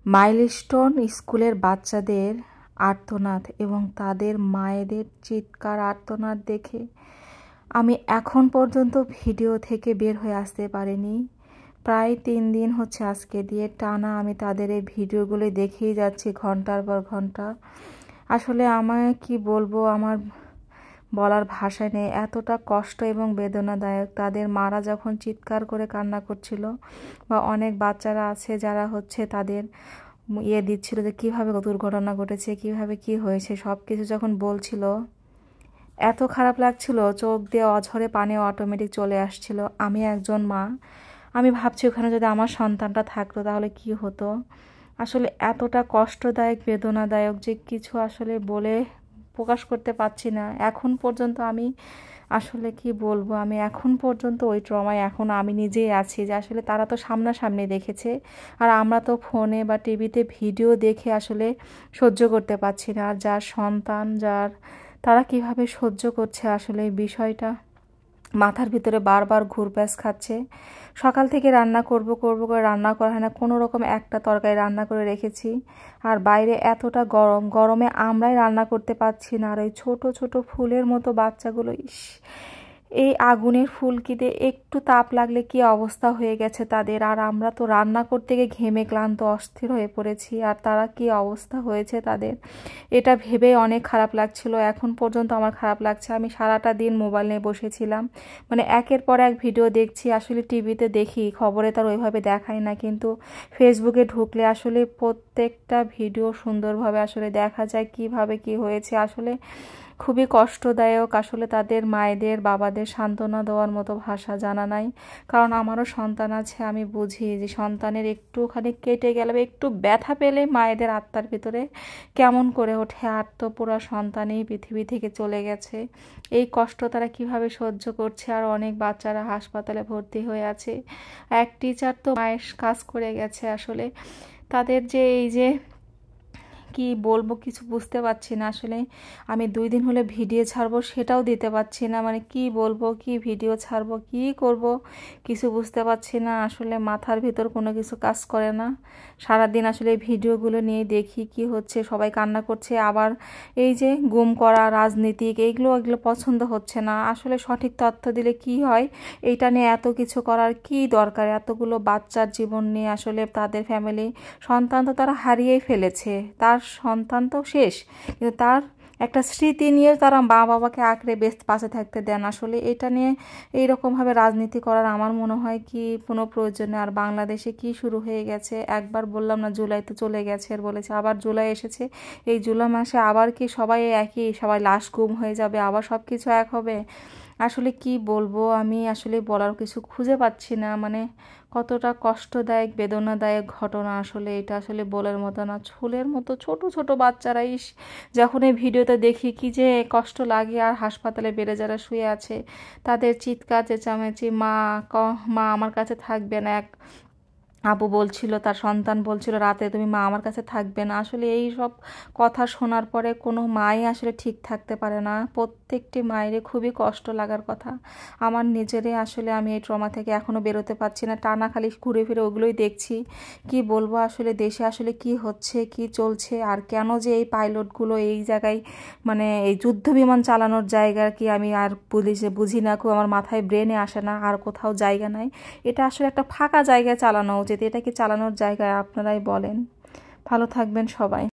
Milestone স্কুলের বাচ্চাদের আর্তনাদ এবং তাদের মায়েদের চিৎকার আর্তনাদ দেখে আমি এখন পর্যন্ত ভিডিও থেকে বের হয়ে আসতে পারিনি। প্রায় 3 দিন হচ্ছে আজকে দিয়ে টানা আমি তাদের এই ভিডিওগুলো দেখেই যাচ্ছি ঘন্টার পর ঘন্টা। আসলে আমায় কি বলবো, আমার বলার ভাষা নেই। এতটা কষ্ট এবং বেদনাদায়ক। তাদের মারা যখন চিৎকার করে কান্না করছিল, বা অনেক বাচ্চারা আছে যারা হচ্ছে তাদের দিচ্ছিল যে কীভাবে দুর্ঘটনা ঘটেছে, কিভাবে কি হয়েছে, সব কিছু যখন বলছিল, এত খারাপ লাগছিল, চোখ দিয়ে অঝরে পানি অটোমেটিক চলে আসছিল। আমি একজন মা, আমি ভাবছি ওখানে যদি আমার সন্তানটা থাকতো তাহলে কি হতো। আসলে এতটা কষ্টদায়ক বেদনাদায়ক যে কিছু আসলে বলে প্রকাশ করতে পারছি না। এখন পর্যন্ত আমি আসলে কি বলবো, আমি এখন পর্যন্ত ওই ট্রমায় এখন আমি নিজেই আছি, যে আসলে তারা তো সামনাসামনি দেখেছে, আর আমরা তো ফোনে বা টিভিতে ভিডিও দেখে আসলে সহ্য করতে পারছি না। আর যার সন্তান, তারা কিভাবে সহ্য করছে, আসলে এই বিষয়টা মাথার ভিতরে বারবার ঘুরপ্যাচ খাচ্ছে। সকাল থেকে রান্না করব করে রান্না করা হয় না, কোনো রকম একটা তরকারি রান্না করে রেখেছি। আর বাইরে এতটা গরমে আমরাই রান্না করতে পারছি না। আর ওই ছোট ছোট ফুলের মতো বাচ্চাগুলো, এই আগুনের ফুলকিতে একটু তাপ লাগলে কি অবস্থা হয়ে গেছে তাদের। আর আমরা তো রান্না করতে গিয়ে ঘেমে ক্লান্ত অস্থির হয়ে পড়েছি, আর তারা কি অবস্থা হয়েছে তাদের, এটা ভেবে অনেক খারাপ লাগছিল। এখন পর্যন্ত আমার খারাপ লাগছে। আমি সারাটা দিন মোবাইল নিয়ে বসেছিলাম, মানে একের পর এক ভিডিও দেখছি। আসলে টিভিতে দেখি, খবরে তার ওইভাবে দেখায় না, কিন্তু ফেসবুকে ঢুকলে আসলে প্রত্যেকটা ভিডিও সুন্দরভাবে আসলে দেখা যায় কিভাবে কি হয়েছে। আসলে খুবই কষ্টদায়ক। আসলে তাদের মায়েদের বাবাদের সান্ত্বনা দেওয়ার মতো ভাষা জানা নাই। কারণ আমারও সন্তান আছে, আমি বুঝি যে সন্তানের একটুখানি কেটে গেলে, একটু ব্যথা পেলে মায়েদের আত্মার ভিতরে কেমন করে ওঠে। আর তো পুরো সন্তানই পৃথিবী থেকে চলে গেছে। এই কষ্ট তারা কিভাবে সহ্য করছে। আর অনেক বাচ্চারা হাসপাতালে ভর্তি হয়ে আছে। এক টিচার তো মায়ের কাজ করে গেছে। আসলে তাদের যে এই যে কি বলবো কিছু বুঝতে পারছি না। আসলে আমি 2 দিন হলে ভিডিও ছাড়বো সেটাও দিতে পারছি না, মানে কি বলবো, কি ভিডিও ছাড়বো, কি করব কিছু বুঝতে পারছি না। আসলে মাথার ভিতর কোনো কিছু কাজ করে না। সারাদিন আসলে এই ভিডিওগুলো নিয়ে দেখি কি হচ্ছে, সবাই কান্না করছে। আবার এই যে গুম করা, রাজনীতিক, এগুলো পছন্দ হচ্ছে না। আসলে সঠিক তথ্য দিলে কি হয়, এইটা নিয়ে এত কিছু করার কি দরকার। এতগুলো বাচ্চার জীবন নিয়ে আসলে তাদের ফ্যামিলি, সন্তান তো তারা হারিয়েই ফেলেছে, তার সন্তান তো শেষ, কিন্তু তার একটা স্মৃতি নিয়ে তারা মা বাবাকে আঁকড়ে বেশ পাশে থাকতে দেন। আসলে এটা নিয়ে এইরকমভাবে রাজনীতি করার আমার মনে হয় কি কোনো প্রয়োজন নেই। আর বাংলাদেশে কি শুরু হয়ে গেছে, একবার বললাম না জুলাই তো চলে গেছে, আর বলেছে আবার জুলাই এসেছে। এই জুলাই মাসে আবার কি সবাই একই, সবাই লাশ গুম হয়ে যাবে, আবার সব কিছু এক হবে। আসলে কি বলবো, আমি আসলে বলার কিছু খুঁজে পাচ্ছি না। মানে কতটা কষ্টদায়ক বেদনাদায়ক ঘটনা, আসলে এটা আসলে বলার মতো না। ফুলের মতো ছোট ছোট বাচ্চারা, যখন এই ভিডিওতে দেখি কি যে কষ্ট লাগে। আর হাসপাতালে বেডে যারা শুয়ে আছে, তাদের চিৎকার চেঁচামেচি, মা আমার কাছে থাকবে না। এক আপু বলছিল, তার সন্তান বলছিল রাতে তুমি মা আমার কাছে থাকবে না। আসলে এই সব কথা শোনার পরে কোনো মাই আসলে ঠিক থাকতে পারে না। প্রত্যেকটি মায়েরই খুবই কষ্ট লাগার কথা। আমার নিজেরই আসলে আমি এই ট্রমা থেকে এখনও বেরোতে পারছি না। টানা খালি ঘুরে ফিরে ওগুলোই দেখছি। কি বলবো, আসলে দেশে আসলে কি হচ্ছে, কি চলছে, আর কেন যে এই পাইলটগুলো এই জায়গায়, মানে এই যুদ্ধ বিমান চালানোর জায়গা কি আমি আর বুঝি না, আমার মাথায় ব্রেনে আসে না। আর কোথাও জায়গা নাই, এটা আসলে একটা ফাঁকা জায়গায় চালানো উচিত। এটা কি চালানোর জায়গায়? আপনারাই বলেন। ভালো থাকবেন সবাই।